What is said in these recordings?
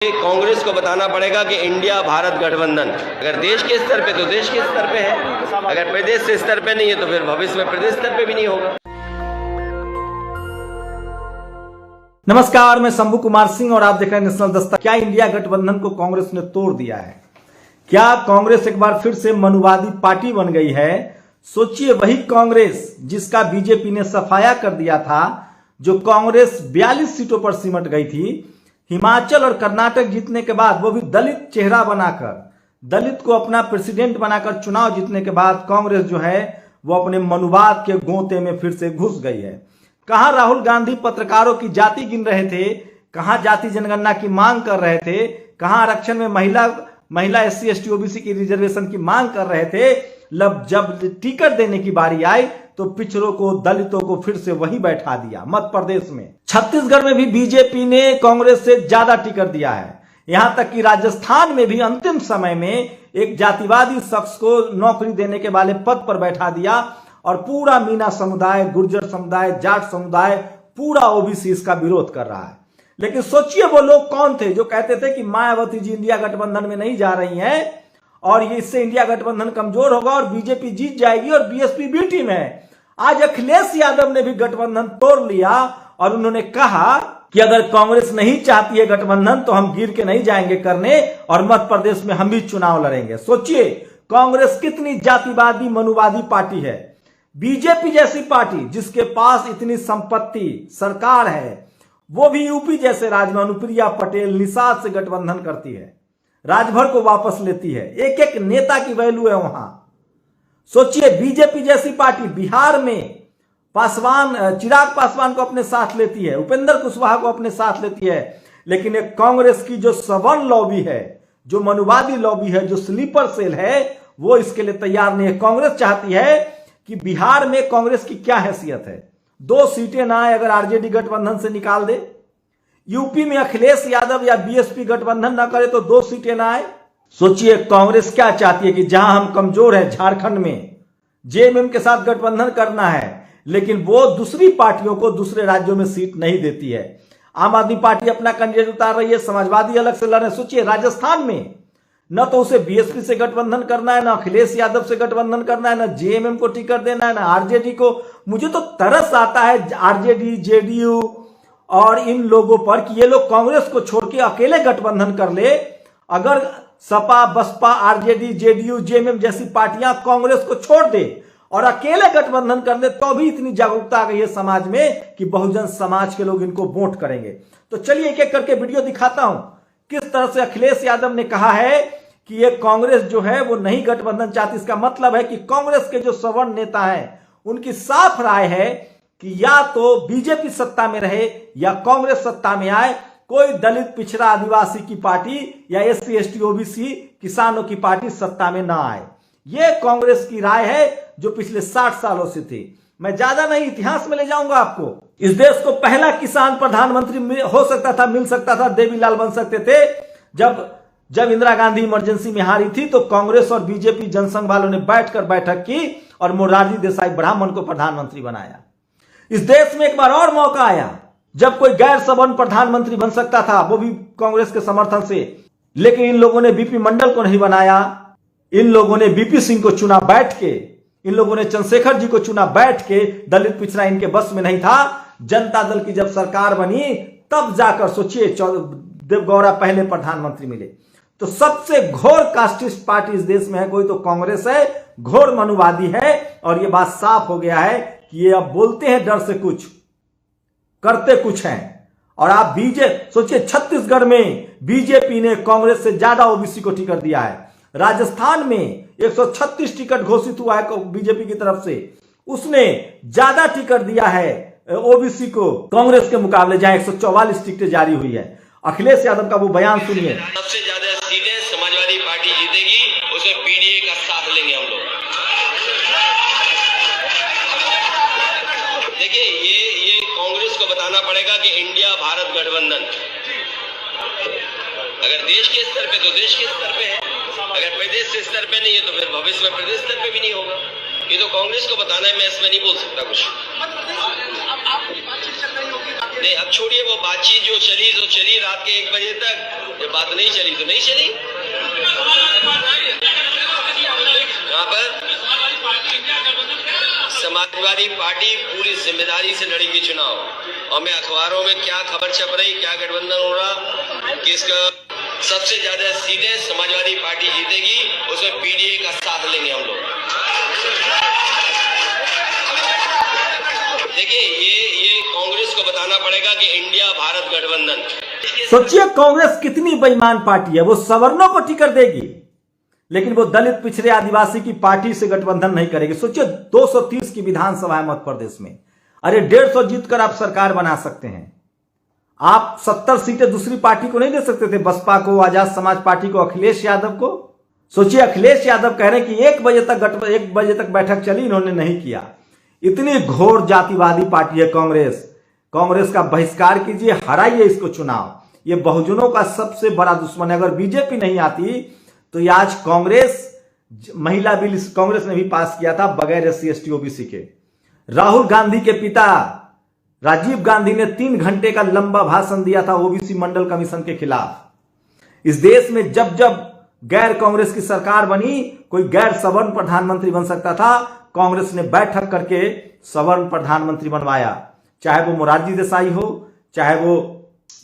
कांग्रेस को बताना पड़ेगा कि इंडिया भारत गठबंधन अगर देश के स्तर पे तो देश के स्तर पे है, अगर प्रदेश के स्तर पे नहीं है तो फिर भविष्य में प्रदेश स्तर पे भी नहीं होगा। नमस्कार, मैं शंभू कुमार सिंह और आप देख रहे हैं नेशनल दस्तक। क्या इंडिया गठबंधन को कांग्रेस ने तोड़ दिया है? क्या कांग्रेस एक बार फिर से मनुवादी पार्टी बन गई है? सोचिए, वही कांग्रेस जिसका बीजेपी ने सफाया कर दिया था, जो कांग्रेस 42 सीटों पर सिमट गई थी, हिमाचल और कर्नाटक जीतने के बाद, वो भी दलित चेहरा बनाकर, दलित को अपना प्रेसिडेंट बनाकर चुनाव जीतने के बाद कांग्रेस जो है वो अपने मनुवाद के गोते में फिर से घुस गई है। कहां राहुल गांधी पत्रकारों की जाति गिन रहे थे, कहां जाति जनगणना की मांग कर रहे थे, कहां आरक्षण में महिला SC ST OBC की रिजर्वेशन की मांग कर रहे थे। जब टिकट देने की बारी आई तो पिछड़ों को, दलितों को फिर से वहीं बैठा दिया। मध्य प्रदेश में, छत्तीसगढ़ में भी बीजेपी ने कांग्रेस से ज्यादा टिकट दिया है। यहां तक कि राजस्थान में भी अंतिम समय में एक जातिवादी शख्स को नौकरी देने के वाले पद पर बैठा दिया और पूरा मीना समुदाय, गुर्जर समुदाय, जाट समुदाय, पूरा OBC इसका विरोध कर रहा है। लेकिन सोचिए, वो लोग कौन थे जो कहते थे कि मायावती जी इंडिया गठबंधन में नहीं जा रही हैं और ये इससे इंडिया गठबंधन कमजोर होगा और बीजेपी जीत जाएगी और BSP बी टीम है। आज अखिलेश यादव ने भी गठबंधन तोड़ लिया और उन्होंने कहा कि अगर कांग्रेस नहीं चाहती है गठबंधन तो हम गिर के नहीं जाएंगे करने और मध्य प्रदेश में हम भी चुनाव लड़ेंगे। सोचिए, कांग्रेस कितनी जातिवादी मनुवादी पार्टी है। बीजेपी जैसी पार्टी जिसके पास इतनी संपत्ति, सरकार है, वो भी यूपी जैसे राज्य में अनुप्रिया पटेल, निषाद से गठबंधन करती है, राजभर को वापस लेती है, एक एक नेता की वैल्यू है वहां। सोचिए, बीजेपी जैसी पार्टी बिहार में चिराग पासवान को अपने साथ लेती है, उपेंद्र कुशवाहा को अपने साथ लेती है, लेकिन एक कांग्रेस की जो सवर्ण लॉबी है, जो मनुवादी लॉबी है, जो स्लीपर सेल है, वो इसके लिए तैयार नहीं है। कांग्रेस चाहती है कि बिहार में कांग्रेस की क्या हैसियत है, 2 सीटें ना आए अगर RJD गठबंधन से निकाल दे, यूपी में अखिलेश यादव या BSP गठबंधन ना करे तो 2 सीटें ना आए। सोचिए, कांग्रेस क्या चाहती है कि जहां हम कमजोर हैं, झारखंड में JMM के साथ गठबंधन करना है, लेकिन वो दूसरी पार्टियों को दूसरे राज्यों में सीट नहीं देती है। आम आदमी पार्टी अपना कैंडिडेट उतार रही है, समाजवादी अलग से लड़ रहे हैं। सोचिए, राजस्थान में न तो उसे BSP से गठबंधन करना है, ना अखिलेश यादव से गठबंधन करना है, ना JMM को टिकट देना है, ना RJD को। मुझे तो तरस आता है RJD, JDU और इन लोगों पर कि ये लोग कांग्रेस को छोड़ के अकेले गठबंधन कर ले। अगर Sapa, Baspa, RJD, JDU, JMM जैसी पार्टियां कांग्रेस को छोड़ दे और अकेले गठबंधन कर ले तो भी इतनी जागरूकता आ गई है समाज में कि बहुजन समाज के लोग इनको वोट करेंगे। तो चलिए एक एक करके वीडियो दिखाता हूं किस तरह से अखिलेश यादव ने कहा है कि ये कांग्रेस जो है वो नहीं गठबंधन चाहती। इसका मतलब है कि कांग्रेस के जो सवर्ण नेता हैं उनकी साफ राय है कि या तो बीजेपी सत्ता में रहे या कांग्रेस सत्ता में आए, कोई दलित, पिछड़ा, आदिवासी की पार्टी या SC ST OBC किसानों की पार्टी सत्ता में ना आए। यह कांग्रेस की राय है जो पिछले 60 सालों से थी। मैं ज्यादा नहीं, इतिहास में ले जाऊंगा आपको। इस देश को पहला किसान प्रधानमंत्री हो सकता था, मिल सकता था, देवीलाल बन सकते थे। जब इंदिरा गांधी इमरजेंसी में हारी थी तो कांग्रेस और बीजेपी जनसंघ वालों ने बैठकर बैठक की और मोरारजी देसाई ब्राह्मण को प्रधानमंत्री बनाया। इस देश में एक बार और मौका आया जब कोई गैर सवर्ण प्रधानमंत्री बन सकता था, वो भी कांग्रेस के समर्थन से, लेकिन इन लोगों ने BP मंडल को नहीं बनाया, इन लोगों ने BP सिंह को चुना बैठ के, इन लोगों ने चंद्रशेखर जी को चुना बैठ के। दलित पिछड़ा इनके बस में नहीं था। जनता दल की जब सरकार बनी तब जाकर, सोचिए, देवगौड़ा पहले प्रधानमंत्री मिले। तो सबसे घोर कास्टिस्ट पार्टी इस देश में है कोई तो कांग्रेस है, घोर मनुवादी है। और यह बात साफ हो गया है कि ये अब बोलते हैं डर से कुछ, करते कुछ हैं। और आप सोचिए, छत्तीसगढ़ में बीजेपी ने कांग्रेस से ज्यादा OBC को टिकट दिया है। राजस्थान में 136 टिकट घोषित हुआ है बीजेपी की तरफ से, उसने ज्यादा टिकट दिया है OBC को कांग्रेस के मुकाबले, जहां 144 टिकटें जारी हुई है। अखिलेश यादव का वो बयान सुनिए। सबसे ज्यादा सीटें समाजवादी पार्टी जीतेगी, उसमें PDA का साथ लेंगे हम लोग। देखिए, ये कांग्रेस को बताना पड़ेगा कि इंडिया भारत गठबंधन अगर देश के स्तर पे तो देश के स्तर पे है, अगर प्रदेश के स्तर पे नहीं है तो फिर भविष्य में प्रदेश स्तर पे भी नहीं होगा। ये तो कांग्रेस को बताना है, मैं इसमें नहीं बोल सकता कुछ। नहीं, अब छोड़िए वो बातचीत जो चली तो चली रात के 1 बजे तक। जब बात नहीं चली तो नहीं चली। यहाँ पर समाजवादी पार्टी पूरी जिम्मेदारी से लड़ेगी चुनाव, और मैं अखबारों में क्या खबर छप रही, क्या गठबंधन हो रहा, किसका सबसे ज्यादा सीटें समाजवादी पार्टी जीतेगी, उसमें पीडीए का साथ लेंगे हम लोग। देखिए ये कांग्रेस को बताना पड़ेगा कि इंडिया भारत गठबंधन। सोचिए कांग्रेस कितनी बेईमान पार्टी है। वो सवर्णों को टिकट देगी लेकिन वो दलित पिछड़े आदिवासी की पार्टी से गठबंधन नहीं करेगी। सोचिए 230 की विधानसभा है मध्य प्रदेश में, अरे 150 जीतकर आप सरकार बना सकते हैं। आप 70 सीटें दूसरी पार्टी को नहीं दे सकते थे, बसपा को, आजाद समाज पार्टी को, अखिलेश यादव को। सोचिए अखिलेश यादव कह रहे हैं कि 1 बजे तक बैठक चली, इन्होंने नहीं किया। इतनी घोर जातिवादी पार्टी है कांग्रेस। कांग्रेस का बहिष्कार कीजिए, हराइए इसको चुनाव। ये बहुजनों का सबसे बड़ा दुश्मन है। अगर बीजेपी नहीं आती तो ये आज कांग्रेस महिला बिल कांग्रेस ने भी पास किया था बगैर SC/ST OBC के। राहुल गांधी के पिता राजीव गांधी ने 3 घंटे का लंबा भाषण दिया था OBC मंडल कमीशन के खिलाफ। इस देश में जब जब गैर कांग्रेस की सरकार बनी, कोई गैर सवर्ण प्रधानमंत्री बन सकता था, कांग्रेस ने बैठक करके सवर्ण प्रधानमंत्री बनवाया। चाहे वो मोरारजी देसाई हो, चाहे वो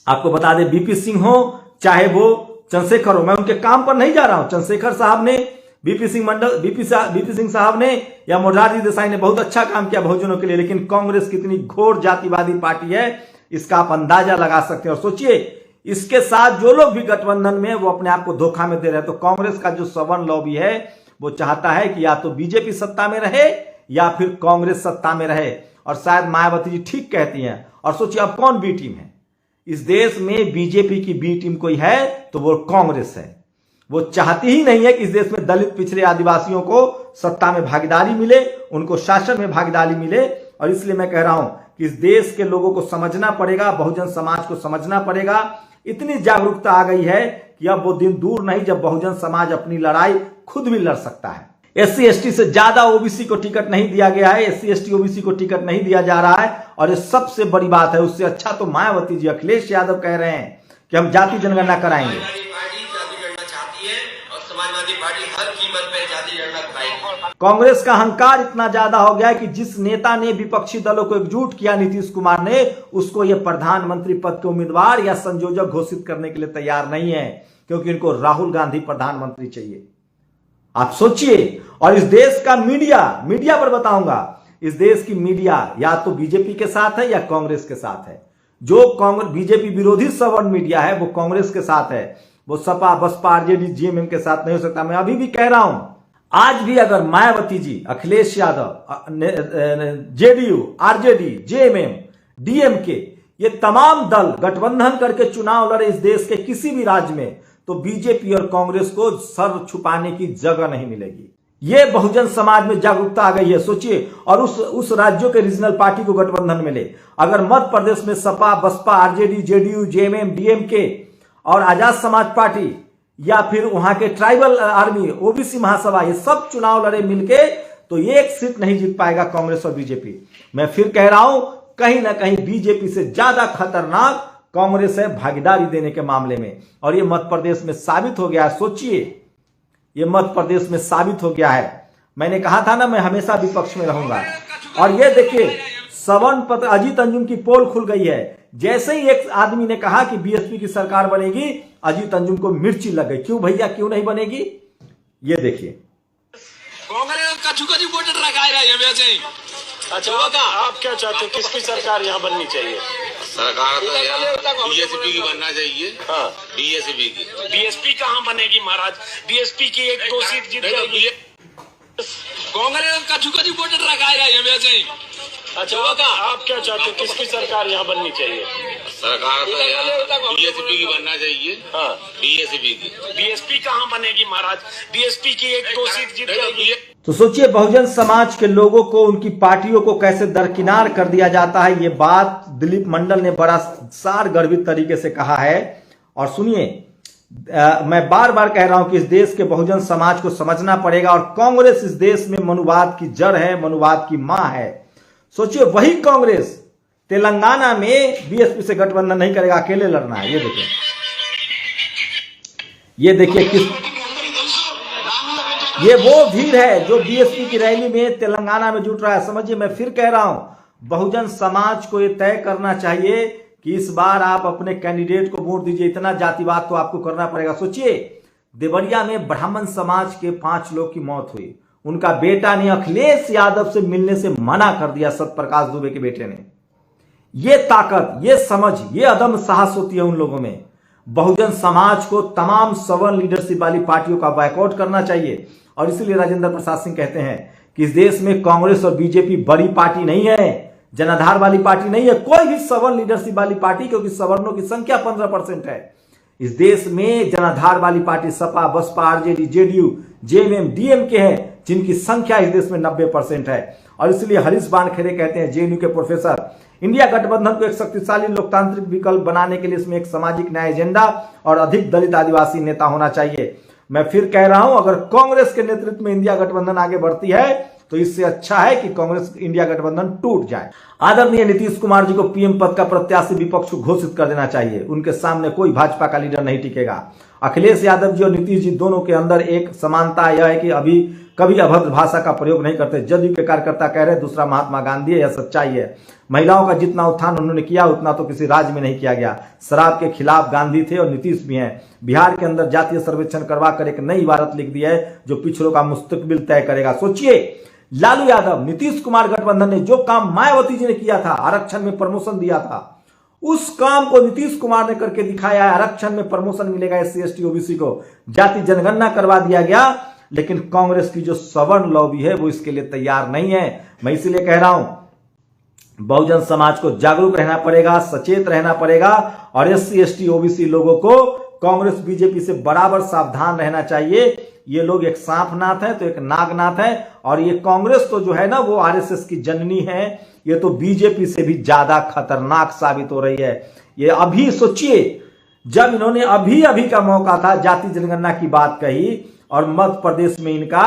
आपको बता दें बीपी सिंह हो, चाहे वो चंद्रशेखर हो। मैं उनके काम पर नहीं जा रहा हूं। चंद्रशेखर साहब ने, बीपी सिंह साहब ने या मोरारजी देसाई ने बहुत अच्छा काम किया बहुजनों के लिए, लेकिन कांग्रेस कितनी घोर जातिवादी पार्टी है इसका आप अंदाजा लगा सकते हैं। और सोचिए इसके साथ जो लोग भी गठबंधन में, वो अपने आप को धोखा में दे रहे हैं। तो कांग्रेस का जो सवर्ण लॉबी है वो चाहता है कि या तो बीजेपी सत्ता में रहे या फिर कांग्रेस सत्ता में रहे। और शायद मायावती जी ठीक कहती हैं। और सोचिए अब कौन बी टीम है इस देश में? बीजेपी की बी टीम कोई है तो वो कांग्रेस है। वो चाहती ही नहीं है कि इस देश में दलित पिछड़े आदिवासियों को सत्ता में भागीदारी मिले, उनको शासन में भागीदारी मिले। और इसलिए मैं कह रहा हूं कि इस देश के लोगों को समझना पड़ेगा, बहुजन समाज को समझना पड़ेगा। इतनी जागरूकता आ गई है कि अब वो दिन दूर नहीं जब बहुजन समाज अपनी लड़ाई खुद भी लड़ सकता है। SC/ST से ज्यादा OBC को टिकट नहीं दिया गया है, SC/ST OBC को टिकट नहीं दिया जा रहा है। और ये सबसे बड़ी बात है। उससे अच्छा तो मायावती जी, अखिलेश यादव कह रहे हैं कि हम जाति जनगणना कराएंगे। कांग्रेस का अहंकार इतना ज्यादा हो गया है कि जिस नेता ने विपक्षी दलों को एकजुट किया, नीतीश कुमार ने, उसको यह प्रधानमंत्री पद के उम्मीदवार या संयोजक घोषित करने के लिए तैयार नहीं है, क्योंकि इनको राहुल गांधी प्रधानमंत्री चाहिए। आप सोचिए। और इस देश का मीडिया पर बताऊंगा, इस देश की मीडिया या तो बीजेपी के साथ है या कांग्रेस के साथ है। जो कांग्रेस बीजेपी विरोधी सवर्ण मीडिया है वो कांग्रेस के साथ है। वो सपा, बसपा, RJD, GMM के साथ नहीं हो सकता। मैं अभी भी कह रहा हूं, आज भी अगर Mayawati ji, Akhilesh Yadav, JDU, RJD, JMM, DMK, ये तमाम दल गठबंधन करके चुनाव लड़े इस देश के किसी भी राज्य में, तो बीजेपी और कांग्रेस को सर छुपाने की जगह नहीं मिलेगी। ये बहुजन समाज में जागरूकता आ गई है। सोचिए। और उस राज्यों के रीजनल पार्टी को गठबंधन मिले। अगर मध्य प्रदेश में Sapa, Baspa, RJD, JDU, JMM, DMK और आजाद समाज पार्टी या फिर वहां के ट्राइबल आर्मी, OBC महासभा, ये सब चुनाव लड़े मिलके, तो एक सीट नहीं जीत पाएगा कांग्रेस और बीजेपी। मैं फिर कह रहा हूं, कहीं ना कहीं बीजेपी से ज्यादा खतरनाक कांग्रेस है भागीदारी देने के मामले में। और ये मध्य प्रदेश में साबित हो गया है। सोचिए, ये मध्य प्रदेश में साबित हो गया है। मैंने कहा था ना, मैं हमेशा विपक्ष में रहूंगा। और ये देखिए, सवर्ण पत्र अजीत अंजुम की पोल खुल गई है। जैसे ही एक आदमी ने कहा कि BSP की सरकार बनेगी, अजीत अंजुम को मिर्ची लग गई। क्यों भैया, क्यों नहीं बनेगी? ये देखिए। कांग्रेस का झुका वोटर रखा है। अच्छा, आप क्या चाहते हो, किसकी सरकार यहाँ बननी चाहिए? सरकार तो यार BSP की बनना चाहिए। हाँ, BSP की। BSP कहाँ बनेगी महाराज? BSP की 1-2 सीट जीत जाएगी। कांग्रेस का झुका वोटर रखा है। अच्छा, आप क्या चाहते हो, किसकी सरकार यहाँ बननी चाहिए? सरकार तो यार BSP की बनना चाहिए। हाँ, BSP की। BSP कहाँ बनेगी महाराज? BSP की 1-2 सीट जीत जाएगी। तो सोचिए, बहुजन समाज के लोगों को, उनकी पार्टियों को कैसे दरकिनार कर दिया जाता है। ये बात दिलीप मंडल ने बड़ा सार गर्भित तरीके से कहा है। और सुनिए, मैं बार बार कह रहा हूं कि इस देश के बहुजन समाज को समझना पड़ेगा। और कांग्रेस इस देश में मनुवाद की जड़ है, मनुवाद की मां है। सोचिए, वही कांग्रेस तेलंगाना में BSP से गठबंधन नहीं करेगा, अकेले लड़ना है। ये देखिए, ये देखिए ये वो भीड़ है जो बीएसपी की रैली में तेलंगाना में जुट रहा है। समझिए, मैं फिर कह रहा हूं, बहुजन समाज को ये तय करना चाहिए कि इस बार आप अपने कैंडिडेट को वोट दीजिए। इतना जातिवाद तो आपको करना पड़ेगा। सोचिए, देवरिया में ब्राह्मण समाज के 5 लोग की मौत हुई। उनका बेटा ने अखिलेश यादव से मिलने से मना कर दिया, सत्यप्रकाश दुबे के बेटे ने। ये ताकत, ये समझ, ये अदम साहस होती है उन लोगों में। बहुजन समाज को तमाम सवर्ण लीडरशिप वाली पार्टियों का बायकॉट करना चाहिए। और इसीलिए राजेंद्र प्रसाद सिंह कहते हैं कि इस देश में कांग्रेस और बीजेपी बड़ी पार्टी नहीं है, जनाधार वाली पार्टी नहीं है, कोई भी सवर्ण लीडरशिप वाली पार्टी, क्योंकि सवर्णों की संख्या 15% है इस देश में। जनाधार वाली पार्टी सपा, बसपा, आरजेडी, जेडीयू, जेएमएम, डीएमके है, जिनकी संख्या इस देश में 90% है। और इसलिए हरीश वानखेड़े कहते हैं, जेएनयू के प्रोफेसर, इंडिया गठबंधन को एक शक्तिशाली लोकतांत्रिक विकल्प बनाने के लिए इसमें एक सामाजिक न्याय एजेंडा और अधिक दलित आदिवासी नेता होना चाहिए। मैं फिर कह रहा हूं, अगर कांग्रेस के नेतृत्व में इंडिया गठबंधन आगे बढ़ती है तो इससे अच्छा है कि कांग्रेस इंडिया गठबंधन टूट जाए। आदरणीय नीतीश कुमार जी को पीएम पद का प्रत्याशी विपक्ष को घोषित कर देना चाहिए। उनके सामने कोई भाजपा का लीडर नहीं टिकेगा। अखिलेश यादव जी और नीतीश जी दोनों के अंदर एक समानता यह है कि अभी कभी अभद्र भाषा का प्रयोग नहीं करते। जदयू के कार्यकर्ता कह रहे हैं दूसरा महात्मा गांधी है, यह सच्चाई है। महिलाओं का जितना उत्थान उन्होंने किया उतना तो किसी राज्य में नहीं किया गया। शराब के खिलाफ गांधी थे और नीतीश भी हैं। बिहार के अंदर जातीय सर्वेक्षण करवा कर एक नई इबारत लिख दी है जो पिछड़ों का मुस्तकबिल तय करेगा। सोचिए, लालू यादव, नीतीश कुमार गठबंधन ने जो काम मायावती जी ने किया था, आरक्षण में प्रमोशन दिया था, उस काम को नीतीश कुमार ने करके दिखाया है। आरक्षण में प्रमोशन मिलेगा एससी एसटी ओबीसी को, जाति जनगणना करवा दिया गया। लेकिन कांग्रेस की जो सवर्ण लॉबी है वो इसके लिए तैयार नहीं है। मैं इसीलिए कह रहा हूं, बहुजन समाज को जागरूक रहना पड़ेगा, सचेत रहना पड़ेगा और एससी एसटी ओबीसी लोगों को कांग्रेस बीजेपी से बराबर सावधान रहना चाहिए। ये लोग एक सांपनाथ है तो एक नागनाथ है। और ये कांग्रेस तो जो है ना वो आरएसएस की जननी है। ये तो बीजेपी से भी ज्यादा खतरनाक साबित हो रही है। ये अभी सोचिए, जब इन्होंने अभी का मौका था, जाति जनगणना की बात कही और मध्य प्रदेश में इनका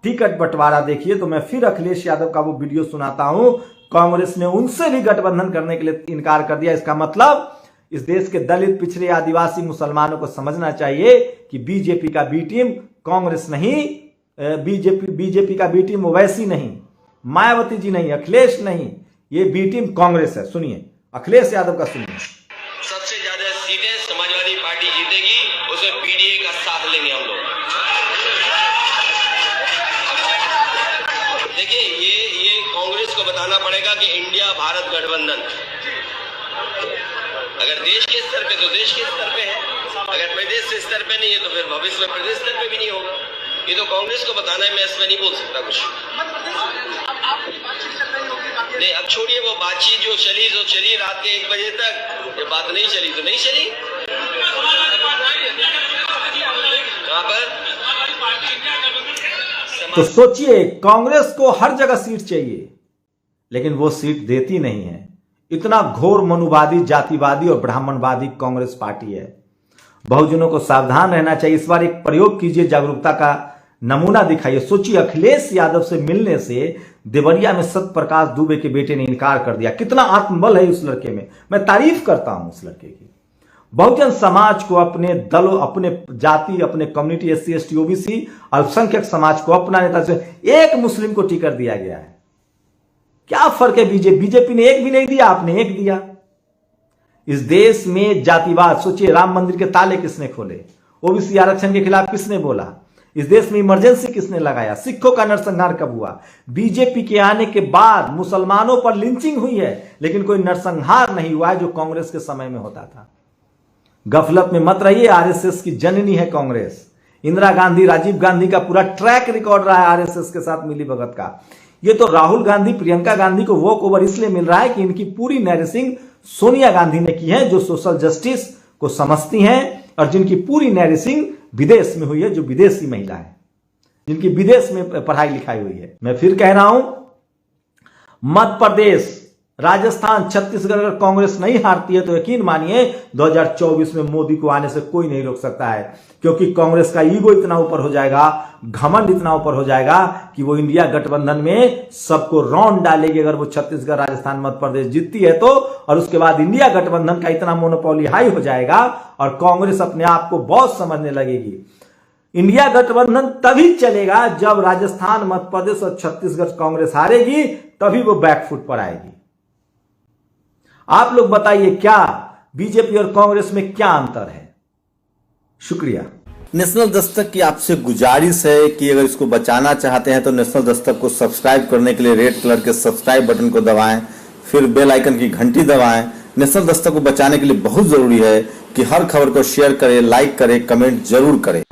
टिकट बंटवारा देखिए। तो मैं फिर अखिलेश यादव का वो वीडियो सुनाता हूं। कांग्रेस ने उनसे भी गठबंधन करने के लिए इनकार कर दिया। इसका मतलब इस देश के दलित, पिछड़े, आदिवासी, मुसलमानों को समझना चाहिए कि बीजेपी का बी टीम कांग्रेस नहीं, बीजेपी का बी टीम ओवैसी नहीं, मायावती जी नहीं, अखिलेश नहीं, ये बी टीम कांग्रेस है। सुनिए अखिलेश यादव का, सुनिए। सबसे ज्यादा सीटें समाजवादी पार्टी जीतेगी, उसमें पीडीए का साथ लेंगे हम लोग। देखिए, ये कांग्रेस को बताना पड़ेगा कि इंडिया भारत गठबंधन अगर देश के स्तर पे तो देश के स्तर पे है, अगर प्रदेश के स्तर पे नहीं है तो फिर भविष्य में प्रदेश स्तर पे भी नहीं होगा। ये तो कांग्रेस को बताना है, मैं इसमें नहीं बोल सकता कुछ। नहीं, अब छोड़िए वो बातचीत जो चली रात के 1 बजे तक। ये बात नहीं चली तो नहीं चली। कहां पर? तो सोचिए, कांग्रेस को हर जगह सीट चाहिए लेकिन वो सीट देती नहीं है। इतना घोर मनुवादी, जातिवादी और ब्राह्मणवादी कांग्रेस पार्टी है। बहुजनों को सावधान रहना चाहिए। इस बार एक प्रयोग कीजिए, जागरूकता का नमूना दिखाइए। सोचिए, अखिलेश यादव से मिलने से देवरिया में सत्यप्रकाश दुबे के बेटे ने इनकार कर दिया। कितना आत्मबल है उस लड़के में। मैं तारीफ करता हूं उस लड़के की। बहुजन समाज को, अपने दलों, अपने जाति, अपने कम्युनिटी, एससी एसटी ओबीसी, अल्पसंख्यक समाज को अपना नेता से एक मुस्लिम को टिकट दिया गया है। क्या फर्क है? बीजेपी ने एक भी नहीं दिया, आपने एक दिया। इस देश में जातिवाद, सोचिए, राम मंदिर के ताले किसने खोले? ओबीसी आरक्षण के खिलाफ किसने बोला? इस देश में इमरजेंसी किसने लगाया? सिखों का नरसंहार कब हुआ? बीजेपी के आने के बाद मुसलमानों पर लिंचिंग हुई है लेकिन कोई नरसंहार नहीं हुआ है जो कांग्रेस के समय में होता था। गफलत में मत रहिए, आरएसएस की जननी है कांग्रेस। इंदिरा गांधी, राजीव गांधी का पूरा ट्रैक रिकॉर्ड रहा है आरएसएस के साथ मिली भगत का। ये तो राहुल गांधी, प्रियंका गांधी को वॉक ओवर इसलिए मिल रहा है कि इनकी पूरी नैरेसिंग सोनिया गांधी ने की है, जो सोशल जस्टिस को समझती हैं और जिनकी पूरी नैरेसिंग विदेश में हुई है, जो विदेशी महिला है, जिनकी विदेश में पढ़ाई लिखाई हुई है। मैं फिर कह रहा हूं, मध्य प्रदेश राजस्थान, छत्तीसगढ़ अगर कांग्रेस नहीं हारती है तो यकीन मानिए 2024 में मोदी को आने से कोई नहीं रोक सकता है, क्योंकि कांग्रेस का ईगो इतना ऊपर हो जाएगा, घमंड इतना ऊपर हो जाएगा कि वो इंडिया गठबंधन में सबको रौंद डालेगी अगर वो छत्तीसगढ़, राजस्थान, मध्य प्रदेश जीतती है तो। और उसके बाद इंडिया गठबंधन का इतना मोनोपोली हाई हो जाएगा और कांग्रेस अपने आप को बहुत समझने लगेगी। इंडिया गठबंधन तभी चलेगा जब राजस्थान, मध्य प्रदेश और छत्तीसगढ़ कांग्रेस हारेगी, तभी वो बैकफुट पर आएगी। आप लोग बताइए क्या बीजेपी और कांग्रेस में क्या अंतर है? शुक्रिया। नेशनल दस्तक की आपसे गुजारिश है कि अगर इसको बचाना चाहते हैं तो नेशनल दस्तक को सब्सक्राइब करने के लिए रेड कलर के सब्सक्राइब बटन को दबाएं, फिर बेल आइकन की घंटी दबाएं। नेशनल दस्तक को बचाने के लिए बहुत जरूरी है कि हर खबर को शेयर करें, लाइक करें, कमेंट जरूर करें।